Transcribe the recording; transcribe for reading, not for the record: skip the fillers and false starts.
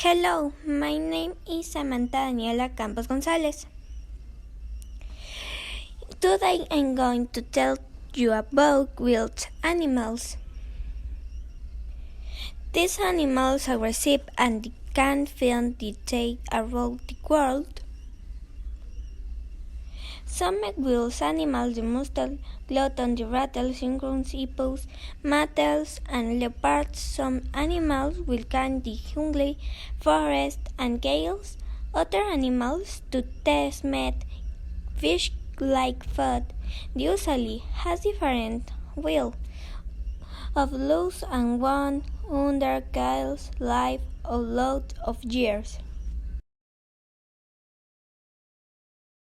Hello, my name is Samantha Daniela Campos Gonzalez. Today I'm going to tell you about wild animals. These animals are aggressive and can find their way around the world. Some wild animals, the mussel, glutton, the rattle, synchronous hippos, mammals, and leopards. Some animals will can the jungle, forest, and gales. Other animals to test meat, fish like food, usually has different will of loss and one under Kyle's life a lot of years.